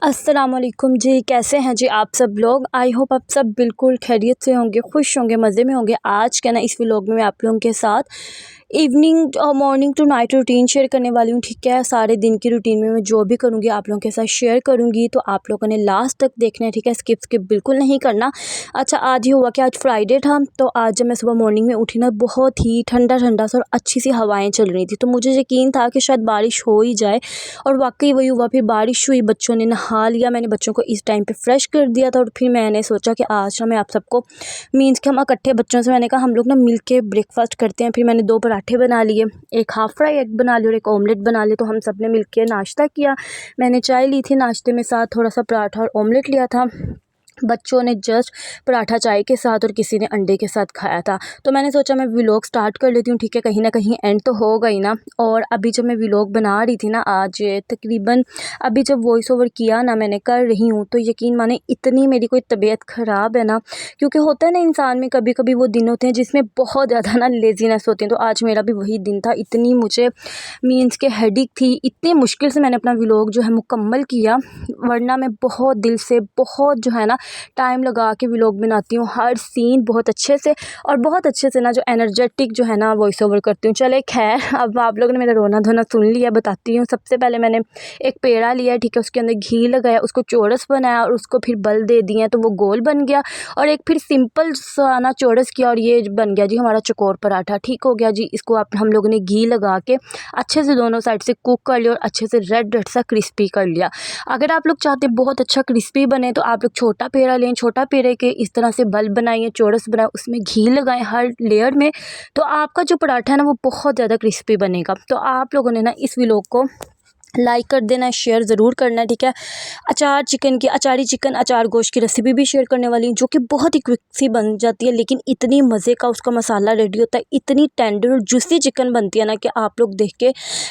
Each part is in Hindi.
अस्सलामुअलैकुम जी, कैसे हैं जी आप सब लोग। आई होप आप सब बिल्कुल खैरियत से होंगे, खुश होंगे, मज़े में होंगे। आज क्या ना इस व्लॉग में मैं आप लोगों के साथ इवनिंग और morning to night routine share करने वाली हूँ। ठीक है, सारे दिन की रूटीन में मैं जो भी करूँगी आप लोगों के साथ शेयर करूँगी, तो आप लोगों ने लास्ट तक देखना है। ठीक है, स्किप बिल्कुल नहीं करना। अच्छा, आज ये हुआ कि आज फ्राइडे था, तो आज जब मैं सुबह मॉर्निंग में उठी ना, बहुत ही ठंडा ठंडा सा और अच्छी सी हवाएं चल रही थी, तो मुझे यकीन था कि शायद बारिश हो ही जाए, और वाकई वही हुआ। फिर बारिश हुई, बच्चों ने नहा लिया, मैंने बच्चों को इस टाइम पे फ्रेश कर दिया था, और फिर मैंने सोचा कि आज ना मैं आप सबको मीन्स कि हम इकट्ठे बच्चों से मैंने कहा हम लोग ना मिल के ब्रेकफास्ट करते हैं। फिर मैंने 2 पराठे बना लिए, एक हाफ़ फ्राई एग बना लिया और एक ऑमलेट बना लिया, तो हम सब ने मिल के नाश्ता किया। मैंने चाय ली थी नाश्ते में, साथ थोड़ा सा पराठा और ऑमलेट लिया था। बच्चों ने जस्ट पराठा चाय के साथ और किसी ने अंडे के साथ खाया था। तो मैंने सोचा मैं व्लॉग स्टार्ट कर लेती हूँ। ठीक है, कहीं ना कहीं एंड तो होगा ही ना। और अभी जब मैं व्लॉग बना रही थी ना, आज तकरीबन अभी जब वॉइस ओवर किया ना मैंने कर रही हूँ, तो यकीन माने इतनी मेरी कोई तबीयत ख़राब है ना, क्योंकि होता है ना इंसान में कभी कभी वो दिन होते हैं जिसमें बहुत ज़्यादा ना लेज़ीनेस होती है। तो आज मेरा भी वही दिन था। इतनी मुझे मीन्स के हेडेक थी, इतनी मुश्किल से मैंने अपना व्लॉग जो है मुकम्मल किया, वरना मैं बहुत दिल से बहुत जो है ना टाइम लगा के व्लॉग बनाती हूँ, हर सीन बहुत अच्छे से और बहुत अच्छे से ना जो एनर्जेटिक जो है ना वॉइस ओवर करती हूँ। चले खैर, अब आप लोगों ने मेरा रोना धोना सुन लिया, बताती हूँ। सबसे पहले मैंने एक पेड़ा लिया, ठीक है, उसके अंदर घी लगाया, उसको चौरस बनाया और उसको फिर बल दे दिए तो वो गोल बन गया, और एक फिर सिंपल सा ना चौरस किया और ये बन गया जी हमारा चकोर पराठा। ठीक हो गया जी। इसको आप हम लोगों ने घी लगा के अच्छे से दोनों साइड से कुक कर लिया और अच्छे से रेड रेड सा क्रिस्पी कर लिया। अगर आप लोग चाहते हैं बहुत अच्छा क्रिस्पी बने, तो आप लोग छोटा पेड़ा लें, छोटा पेड़े के इस तरह से बल बनाइए, चौरस बनाए, उसमें घी लगाएं हर लेयर में, तो आपका जो पराठा है ना वो बहुत ज़्यादा क्रिस्पी बनेगा। तो आप लोगों ने ना इस व्लॉग को लाइक कर देना है, शेयर ज़रूर करना है। ठीक है, अचारी चिकन अचार गोश्त की रेसिपी भी शेयर करने वाली हूँ, जो कि बहुत ही क्विक सी बन जाती है, लेकिन इतनी मज़े का उसका मसाला रेडी होता है, इतनी टेंडर और जूसी चिकन बनती है ना कि आप लोग देख के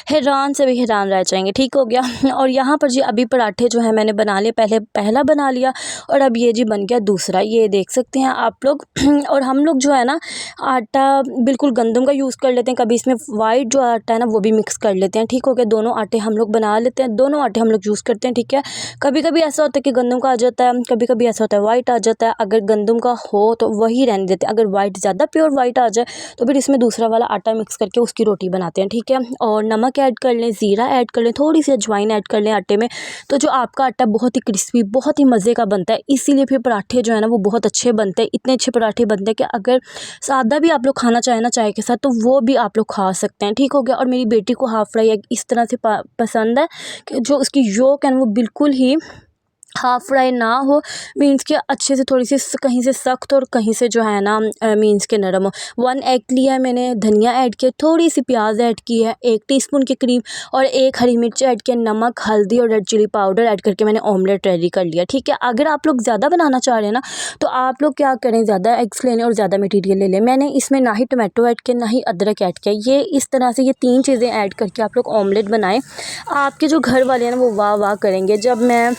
हैरान से भी हैरान रह जाएंगे। ठीक हो गया। और यहाँ पर जी अभी पराठे जो है मैंने बना लिए, पहले पहला बना लिया और अब ये जी बन गया दूसरा, ये देख सकते हैं आप लोग। और हम लोग जो है ना आटा बिल्कुल गंदम का यूज़ कर लेते हैं, कभी इसमें वाइट जो आटा है ना वो भी मिक्स कर लेते हैं। ठीक हो गया, दोनों आटे हम लोग बना लेते हैं, दोनों आटे हम लोग यूज़ करते हैं। ठीक है, कभी कभी ऐसा होता है कि गंदम का आ जाता है, कभी कभी ऐसा होता है वाइट आ जाता है। अगर गंदम का हो तो वही रहने देते हैं, अगर वाइट ज़्यादा प्योर वाइट आ जाए तो फिर इसमें दूसरा वाला आटा मिक्स करके उसकी रोटी बनाते हैं। ठीक है, और नमक ऐड कर लें, ज़ीरा ऐड कर लें, थोड़ी सी अजवाइन ऐड कर लें आटे में, तो जो आपका आटा बहुत ही क्रिस्पी बहुत ही मज़े का बनता है। इसीलिए फिर पराठे जो है ना वो बहुत अच्छे बनते हैं, इतने अच्छे पराठे बनते हैं कि अगर सादा भी आप लोग खाना चाहें ना चाय के साथ, तो वो भी आप लोग खा सकते हैं। ठीक हो गया। और मेरी बेटी को हाफ़ फ्राई एग इस तरह से पसंद है कि जो उसकी योक है वो बिल्कुल ही हाफ़ फ्राई ना हो, मीन्स कि अच्छे से थोड़ी सी कहीं से सख्त और कहीं से जो है ना मीन्स के नरम हो। 1 एग लिया है मैंने, धनिया ऐड किया, थोड़ी सी प्याज ऐड की है, 1 टीस्पून के करीब, और 1 हरी मिर्च ऐड किया, नमक, हल्दी और रेड चिली पाउडर ऐड करके मैंने ऑमलेट रेडी कर लिया। ठीक है, अगर आप लोग ज़्यादा बनाना चाह रहे हैं ना, तो आप लोग क्या करें, ज़्यादा एग्स ले लें और ज़्यादा मटीरियल ले लें। मैंने इसमें ना ही टमाटो ऐड किया ना ही अदरक ऐड किया, ये इस तरह से ये 3 चीज़ें ऐड करके आप लोग ऑमलेट बनाएं। आपके जो घर वाले हैं ना वो वाह वाह करेंगे। जब मैं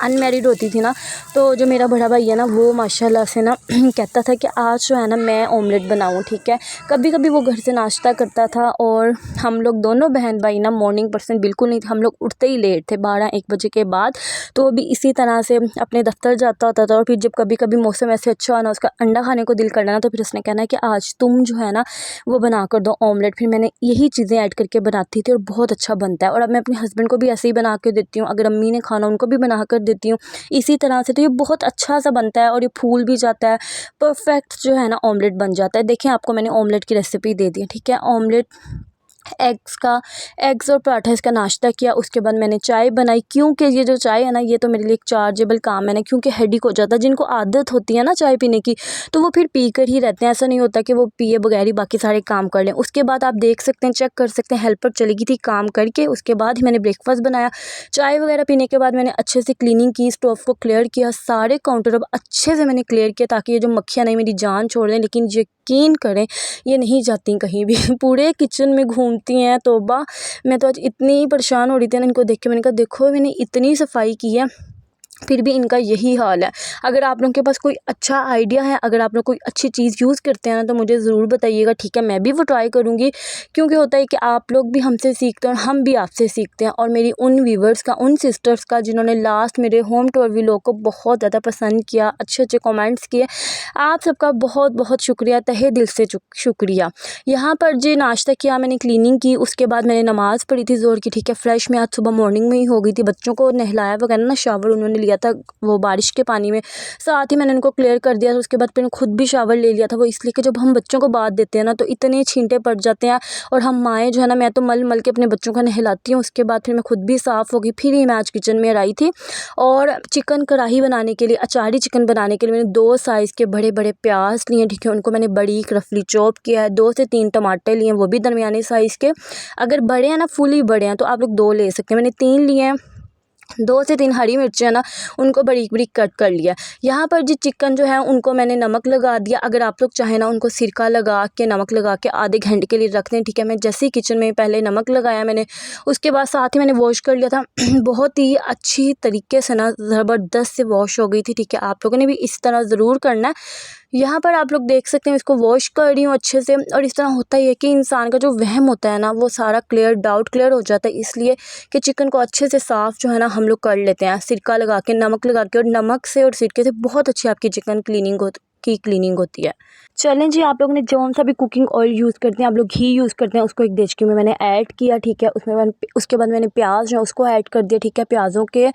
अनमैरिड होती थी ना, तो जो मेरा बड़ा भाई है ना वो माशाल्लाह से ना कहता था कि आज जो है ना मैं ऑमलेट बनाऊं। ठीक है, कभी कभी वो घर से नाश्ता करता था, और हम लोग दोनों बहन भाई ना मॉर्निंग पर्सन बिल्कुल नहीं थे, हम लोग उठते ही लेट थे 12-1 बजे के बाद। तो वो भी इसी तरह से अपने दफ्तर जाता होता था, और फिर जब कभी कभी मौसम ऐसे अच्छा हो ना, उसका अंडा खाने को दिल करना ना, तो फिर उसने कहना है कि आज तुम जो है ना वो बना कर दो ऑमलेट। फिर मैंने यही चीज़ें ऐड करके बनाती थी और बहुत अच्छा बनता है। और अब मैं अपने हस्बैंड को भी ऐसे ही बना के देती हूँ, अगर अम्मी ने खाना उनको भी बना कर देती हूँ इसी तरह से, तो ये बहुत अच्छा सा बनता है और ये फूल भी जाता है, परफेक्ट जो है ना ऑमलेट बन जाता है। देखिए आपको मैंने ऑमलेट की रेसिपी दे दी है। ठीक है, ऑमलेट एग्स और पराठा इसका नाश्ता किया, उसके बाद मैंने चाय बनाई, क्योंकि ये जो चाय है ना ये तो मेरे लिए एक चार्जेबल काम है ना, क्योंकि हेडेक हो जाता है। जिनको आदत होती है ना चाय पीने की, तो वो फिर पी कर ही रहते हैं, ऐसा नहीं होता कि वो पिए बगैर ही बाकी सारे काम कर लें। उसके बाद आप देख सकते हैं, चेक कर सकते हैं, हेल्पर चली गई थी काम करके, उसके बाद ही मैंने ब्रेकफास्ट बनाया। चाय वगैरह पीने के बाद मैंने अच्छे से क्लीनिंग की, स्टोव को क्लियर किया, सारे काउंटर अब अच्छे से मैंने क्लियर किया, ताकि ये जो मक्खियाँ नहीं मेरी जान छोड़ लें। लेकिन यकीन करें ये नहीं जाती कहीं भी, पूरे किचन में घूमती हैं। तौबा, मैं तो आज इतनी परेशान हो रही थी ना इनको देख के, मैंने कहा देखो मैंने इतनी सफाई की है, फिर भी इनका यही हाल है। अगर आप लोगों के पास कोई अच्छा आइडिया है, अगर आप लोग कोई अच्छी चीज़ यूज़ करते हैं ना, तो मुझे ज़रूर बताइएगा, ठीक है। मैं भी वो ट्राई करूँगी, क्योंकि होता है कि आप लोग भी हमसे सीखते हैं और हम भी आपसे सीखते हैं। और मेरी उन व्यूवर्स का, उन सिस्टर्स का जिन्होंने लास्ट मेरे होम टूर व्लॉग को बहुत ज़्यादा पसंद किया, अच्छे अच्छे कमेंट्स किए, आप सबका बहुत बहुत शुक्रिया, तहे दिल से शुक्रिया। यहाँ पर जी नाश्ता किया मैंने, क्लीनिंग की, उसके बाद मैंने नमाज़ पढ़ी थी ज़ोहर की, ठीक है। फ्रेश मैं आज सुबह मॉर्निंग में ही हो गई थी। बच्चों को नहलाया वगैरह ना, शावर उन्होंने लिया था वो बारिश के पानी में, साथ ही मैंने उनको क्लियर कर दिया था। उसके बाद मैंने खुद भी शावर ले लिया था। वो इसलिए कि जब हम बच्चों को बात देते हैं ना, तो इतने छींटे पड़ जाते हैं, और हम माएँ जो है ना, मैं तो मल मल के अपने बच्चों को नहलाती हूँ। उसके बाद फिर मैं खुद भी साफ़ हो गई। फिर ही मैं आज किचन में आई थी, और चिकन कढ़ाई बनाने के लिए, अचारी चिकन बनाने के लिए मैंने 2 साइज़ के बड़े बड़े प्याज लिए, ठीक है। उनको मैंने बारीक रफली चॉप किया है। 2 से 3 टमाटर लिए, वो भी दरमियाने साइज़ के। अगर बड़े हैं ना, फुली बड़े हैं, तो आप लोग 2 ले सकते हैं। मैंने 3 लिए हैं। 2 से 3 हरी मिर्चें है ना, उनको बारीक बारीक कट कर लिया। यहाँ पर जी चिकन जो है उनको मैंने नमक लगा दिया। अगर आप लोग चाहें ना, उनको सिरका लगा के, नमक लगा के आधे घंटे के लिए रख दें, ठीक है। मैं जैसे ही किचन में पहले नमक लगाया मैंने, उसके बाद साथ ही मैंने वॉश कर लिया था। बहुत ही अच्छी तरीके से ना, ज़बरदस्त से वॉश हो गई थी, ठीक है। आप लोगों ने भी इस तरह ज़रूर करना है। यहाँ पर आप लोग देख सकते हैं, इसको वॉश कर रही हूँ अच्छे से। और इस तरह होता ही है कि इंसान का जो वहम होता है ना, वो सारा डाउट क्लियर हो जाता है, इसलिए कि चिकन को अच्छे से साफ़ जो है ना हम लोग कर लेते हैं, सिरका लगा के, नमक लगा के। और नमक से और सिरके से बहुत अच्छी आपकी चिकन क्लीनिंग होती है। चलें जी, आप लोगों ने जौन सा भी कुकिंग ऑयल यूज़ करते हैं, आप लोग घी यूज़ करते हैं, उसको एक देचकी में मैंने ऐड किया, ठीक है। उसके बाद मैंने प्याज है उसको ऐड कर दिया, ठीक है। प्याज़ों के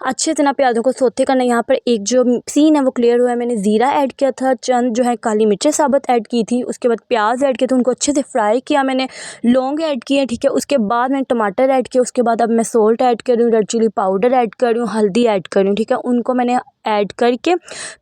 अच्छे से ना प्याज़ों को सौते करना। यहाँ पर एक जो सीन है वो क्लियर हुआ है। मैंने ज़ीरा ऐड किया था, चंद जो है काली मिर्चें साबुत ऐड की थी, उसके बाद प्याज ऐड किए थे, उनको अच्छे से फ्राई किया मैंने। लौंग ऐड किए, ठीक है। उसके बाद मैंने टमाटर ऐड किया। उसके बाद अब मैं सोल्ट ऐड कर रही हूँ, रेड चिली पाउडर ऐड कर रही हूँ, हल्दी ऐड कर रही हूँ, ठीक है। उनको मैंने ऐड करके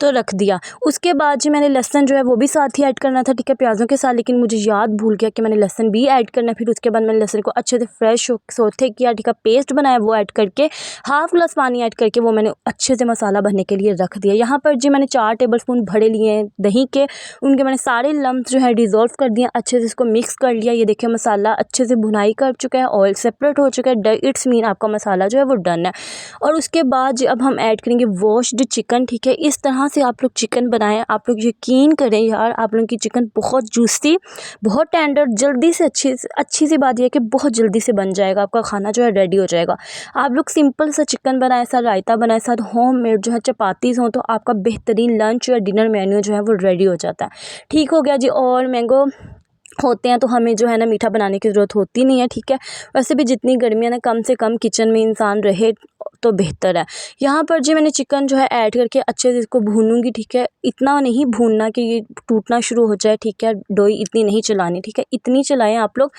तो रख दिया। उसके बाद जी मैंने लहसुन जो है वो भी साथ ही ऐड करना था, ठीक है, प्याज़ों के साथ, लेकिन मुझे याद भूल गया कि मैंने लहसुन भी ऐड करना है। फिर उसके बाद मैंने लहसुन को अच्छे से फ्रेश सौते किया, ठीक है। पेस्ट बनाया, वो ऐड करके हाफ़ ग्लास पानी ऐड करके वो मैंने अच्छे से मसाला भरने के लिए रख दिया। यहाँ पर जी मैंने 4 टेबलस्पून भरे लिए हैं दही के, उनके मैंने सारे लम्स जो है डिज़ोल्व कर दिए, अच्छे से इसको मिक्स कर लिया। ये देखिए मसाला अच्छे से भुनाई कर चुका है, ऑयल सेपरेट हो चुका है, इट्स मीन आपका मसाला जो है वो डन है। और उसके बाद जी अब हम ऐड करेंगे वॉश्ड चिकन, ठीक है। इस तरह से आप लोग चिकन बनाएं, आप लोग यकीन करें यार, आप लोगों की चिकन बहुत जूसी, बहुत टेंडर, जल्दी से अच्छी सी बात यह है कि बहुत जल्दी से बन जाएगा, आपका खाना जो है रेडी हो जाएगा। आप लोग सिंपल सा चिकन बनाएं, साथ रायता बनाएं, साथ होममेड जो है चपातीज़ हों, तो आपका बेहतरीन लंच या डिनर मेन्यू जो है वो रेडी हो जाता है। ठीक हो गया जी। और मैंगो होते हैं तो हमें जो है ना मीठा बनाने की ज़रूरत होती नहीं है, ठीक है। वैसे भी जितनी गर्मी है ना, कम से कम किचन में इंसान रहे तो बेहतर है। यहाँ पर जी मैंने चिकन जो है ऐड करके अच्छे से इसको भूनूंगी, ठीक है। इतना नहीं भूनना कि ये टूटना शुरू हो जाए, ठीक है। डोई इतनी नहीं चलानी, ठीक है। इतनी चलाएं आप लोग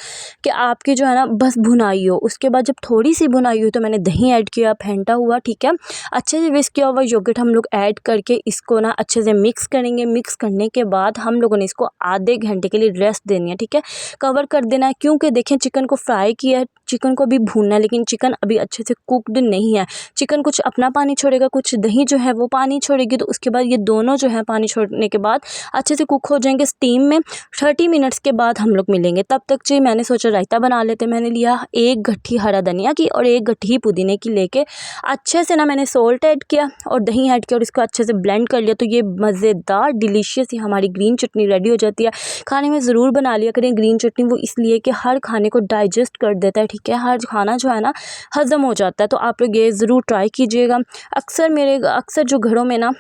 कि आपकी जो है ना बस भुनाई हो। उसके बाद जब थोड़ी सी भुनाई हो तो मैंने दही ऐड किया, फेंटा हुआ, ठीक है। अच्छे से विस्क किया हुआ योगर्ट हम लोग ऐड करके इसको ना अच्छे से मिक्स करेंगे। मिक्स करने के बाद हम लोगों ने इसको आधे घंटे के लिए रेस्ट देनी है, ठीक है। कवर कर देना है, क्योंकि देखें चिकन को फ्राई किया है, चिकन को भी भूनना है, लेकिन चिकन अभी अच्छे से कुकड नहीं है। चिकन कुछ अपना पानी छोड़ेगा, कुछ दही जो है वो पानी छोड़ेगी, तो उसके बाद ये दोनों जो है पानी छोड़ने के बाद अच्छे से कुक हो जाएंगे स्टीम में। 30 मिनट्स के बाद हम लोग मिलेंगे। तब तक जी मैंने सोचा रायता बना लेते। मैंने लिया 1 गट्ठी हरा धनिया की और 1 गट्ठी पुदीने की लेके अच्छे से ना मैंने सोल्ट ऐड किया और दही ऐड किया और इसको अच्छे से ब्लेंड कर लिया। तो ये मज़ेदार डिलीशियस ही हमारी ग्रीन चटनी रेडी हो जाती है। खाने में ज़रूर बना लिया करें ग्रीन चटनी, वो इसलिए कि हर खाने को डाइजेस्ट कर देता है, ठीक है। हर खाना जो है ना हज़म हो जाता है। तो आप लोग ये ज़रूर ट्राई कीजिएगा। अक्सर जो घरों में ना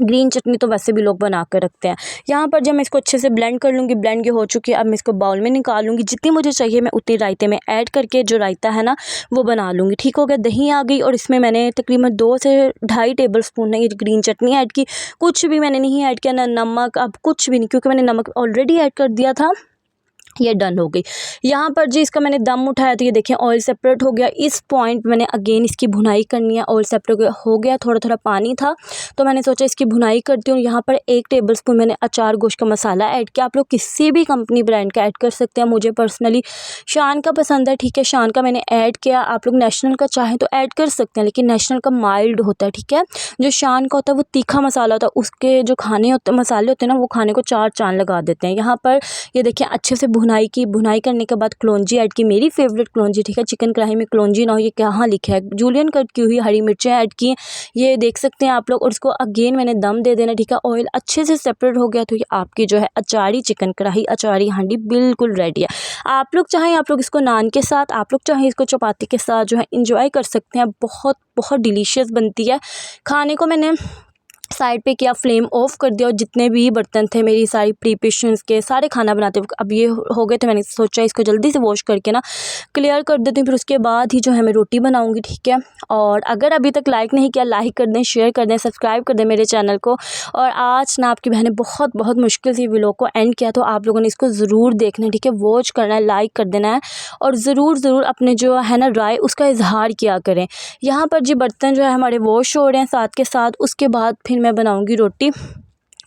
ग्रीन चटनी तो वैसे भी लोग बना कर रखते हैं। यहाँ पर जब मैं इसको अच्छे से ब्लेंड कर लूँगी, ब्लेंड ये हो चुकी है, अब मैं इसको बाउल में निकाल लूँगी। जितनी मुझे चाहिए मैं उतनी रायते में ऐड करके जो रायता है ना वो बना लूँगी। ठीक हो गया। दही आ गई और इसमें मैंने तकरीबन 2 से 2.5 टेबलस्पून ये ग्रीन चटनी ऐड की। कुछ भी मैंने नहीं ऐड किया, ना नमक, अब कुछ भी नहीं, क्योंकि मैंने नमक ऑलरेडी ऐड कर दिया था। ये डन हो गई। यहाँ पर जी इसका मैंने दम उठाया तो ये देखें ऑयल सेपरेट हो गया। इस पॉइंट मैंने अगेन इसकी भुनाई करनी है। ऑयल सेपरेट हो गया, थोड़ा थोड़ा पानी था तो मैंने सोचा इसकी भुनाई करती हूँ। यहाँ पर 1 टेबलस्पून मैंने अचार गोश्त का मसाला ऐड किया। आप लोग किसी भी कंपनी ब्रांड का ऐड कर सकते हैं। मुझे पर्सनली शान का पसंद है, ठीक है। शान का मैंने ऐड किया। आप लोग नेशनल का चाहें तो ऐड कर सकते हैं, लेकिन नेशनल का माइल्ड होता है, ठीक है। जो शान का होता है वो तीखा मसाला होता है। उसके जो खाने होते मसाले होते हैं ना, वो खाने को 4 चांद लगा देते हैं। यहाँ पर ये देखिए अच्छे से भुनाई की, भुनाई करने के बाद कलौंजी ऐड की, मेरी फेवरेट कलौंजी, ठीक है। चिकन कढ़ाई में कलौंजी ना हो ये कहाँ लिखा है। जूलियन कट की हुई हरी मिर्चें ऐड की, ये देख सकते हैं आप लोग। और इसको अगेन मैंने दम दे देना, ठीक है। ऑयल अच्छे से सेपरेट हो गया तो ये आपकी जो है अचारी चिकन कढ़ाई, अचारी हांडी बिल्कुल रेडी है। आप लोग चाहें आप लोग इसको नान के साथ, आप लोग चाहें इसको चपाती के साथ जो है इंजॉय कर सकते हैं। बहुत बहुत डिलीशियस बनती है। खाने को मैंने साइड पे किया, फ्लेम ऑफ कर दिया, और जितने भी बर्तन थे मेरी सारी प्रिपरेशंस के, सारे खाना बनाते वक्त अब ये हो गए थे। मैंने सोचा इसको जल्दी से वॉश करके ना क्लियर कर देती हूँ, फिर उसके बाद ही जो है मैं रोटी बनाऊँगी, ठीक है। और अगर अभी तक लाइक नहीं किया, लाइक कर दें, शेयर कर दें, सब्सक्राइब कर दें मेरे चैनल को। और आज ना आपकी बहन ने बहुत बहुत मुश्किल से व्लॉग को एंड किया, तो आप लोगों ने इसको ज़रूर देखना है, ठीक है। वॉच करना है, लाइक कर देना है, और ज़रूर अपने जो है ना राय उसका इजहार किया करें। यहाँ पर जी बर्तन जो है हमारे वॉश हो रहे हैं साथ के साथ, उसके बाद फिर मैं बनाऊंगी रोटी।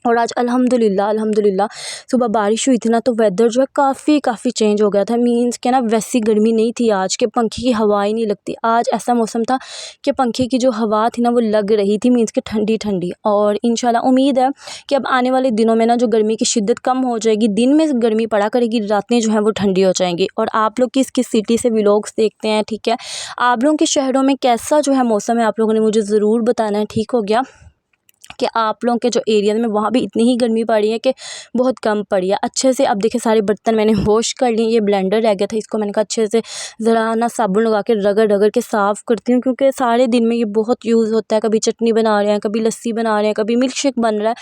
और आज अल्हम्दुलिल्लाह सुबह बारिश हुई थी ना, तो वेदर जो है काफ़ी चेंज हो गया था। मीन्स के ना वैसी गर्मी नहीं थी आज, के पंखे की हवा ही नहीं लगती। आज ऐसा मौसम था कि पंखे की जो हवा थी ना वो लग रही थी, मीन्स के ठंडी ठंडी। और इंशाल्लाह उम्मीद है कि अब आने वाले दिनों में ना जो गर्मी की शिद्दत कम हो जाएगी, दिन में गर्मी पड़ा करेगी, रातें जो हैं वो ठंडी हो जाएंगी। और आप लोग किस किस सिटी से व्लॉग्स देखते हैं, ठीक है। आप लोगों के शहरों में कैसा जो है मौसम है, आप लोगों ने मुझे ज़रूर बताना है, ठीक हो गया। कि आप लोगों के जो एरिया में वहाँ भी इतनी ही गर्मी पड़ी है कि बहुत कम पड़ी है। अच्छे से अब देखिए सारे बर्तन मैंने वॉश कर लिए। ये ब्लेंडर रह गया था, इसको मैंने कहा अच्छे से ज़रा ना साबुन लगा के रगड़ के साफ़ करती हूँ, क्योंकि सारे दिन में ये बहुत यूज़ होता है। कभी चटनी बना रहे हैं, कभी लस्सी बना रहे हैं, कभी मिल्क शेक बन रहा है,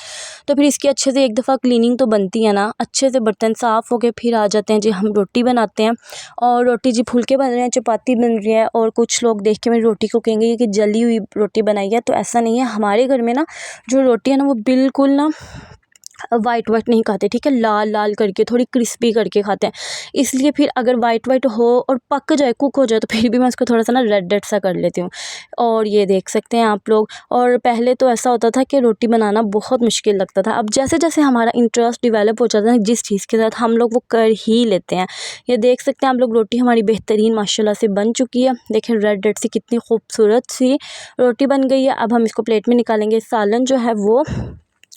तो फिर इसकी अच्छे से एक दफ़ा क्लीनिंग तो बनती है ना। अच्छे से बर्तन साफ़ हो गए, फिर आ जाते हैं जी हम रोटी बनाते हैं। और रोटी जी फुलके बन रहे हैं, चपाती बन रही है। और कुछ लोग देख के मेरी रोटी को कहेंगे ये कि जली हुई रोटी बनाई है, तो ऐसा नहीं है। हमारे घर में ना जो रोटी है ना वो बिल्कुल ना वाइट नहीं खाते, ठीक है। लाल लाल करके थोड़ी क्रिस्पी करके खाते हैं। इसलिए फिर अगर वाइट हो और पक जाए, कुक हो जाए, तो फिर भी मैं उसको थोड़ा सा ना रेड सा कर लेती हूँ। और ये देख सकते हैं आप लोग। और पहले तो ऐसा होता था कि रोटी बनाना बहुत मुश्किल लगता था। अब जैसे जैसे हमारा इंटरेस्ट डेवलप हो जाता है जिस चीज़ के साथ, हम लोग वो कर ही लेते हैं। ये देख सकते हैं आप लोग, रोटी हमारी बेहतरीन माशाल्लाह से बन चुकी है। देखें रेड सी कितनी खूबसूरत सी रोटी बन गई है। अब हम इसको प्लेट में निकालेंगे। सालन जो है वो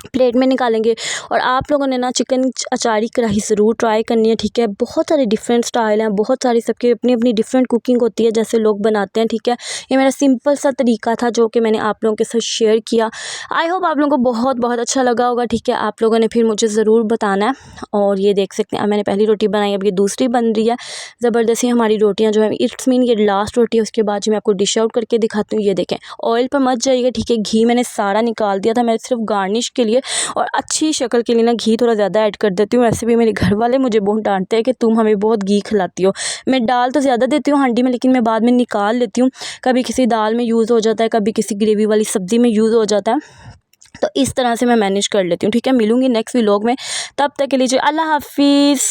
प्लेट में निकालेंगे। और आप लोगों ने ना चिकन अचारी कढ़ाई ज़रूर ट्राई करनी है, ठीक है। बहुत सारे डिफरेंट स्टाइल हैं, बहुत सारी सबकी अपनी अपनी डिफरेंट कुकिंग होती है, जैसे लोग बनाते हैं, ठीक है। ये मेरा सिंपल सा तरीका था जो कि मैंने आप लोगों के साथ शेयर किया। आई होप आप लोगों को बहुत बहुत अच्छा लगा होगा, ठीक है। आप लोगों ने फिर मुझे ज़रूर बताना है। और ये देख सकते हैं, अब मैंने पहली रोटी बनाई, अब ये दूसरी बन रही है। ज़बरदस्ती हमारी रोटियाँ जो है, इट्स मीन ये लास्ट रोटी है। उसके बाद जो मैं आपको डिश आउट करके दिखाती हूँ। ये देखें, ऑयल पर मत जाइएगा, ठीक है। घी मैंने सारा निकाल दिया था, मैं सिर्फ गार्निश के लिए और अच्छी शक्ल के लिए ना घी थोड़ा ज़्यादा ऐड कर देती हूँ। वैसे भी मेरे घर वाले मुझे बहुत डांटते हैं कि तुम हमें बहुत घी खिलाती हो। मैं डाल तो ज़्यादा देती हूँ हांडी में, लेकिन मैं बाद में निकाल लेती हूँ। कभी किसी दाल में यूज़ हो जाता है, कभी किसी ग्रेवी वाली सब्ज़ी में यूज़ हो जाता है, तो इस तरह से मैं मैनेज कर लेती हूँ, ठीक है। मिलूँगी नेक्स्ट व्लॉग में, तब तक के लिए अल्लाह हाफिज़।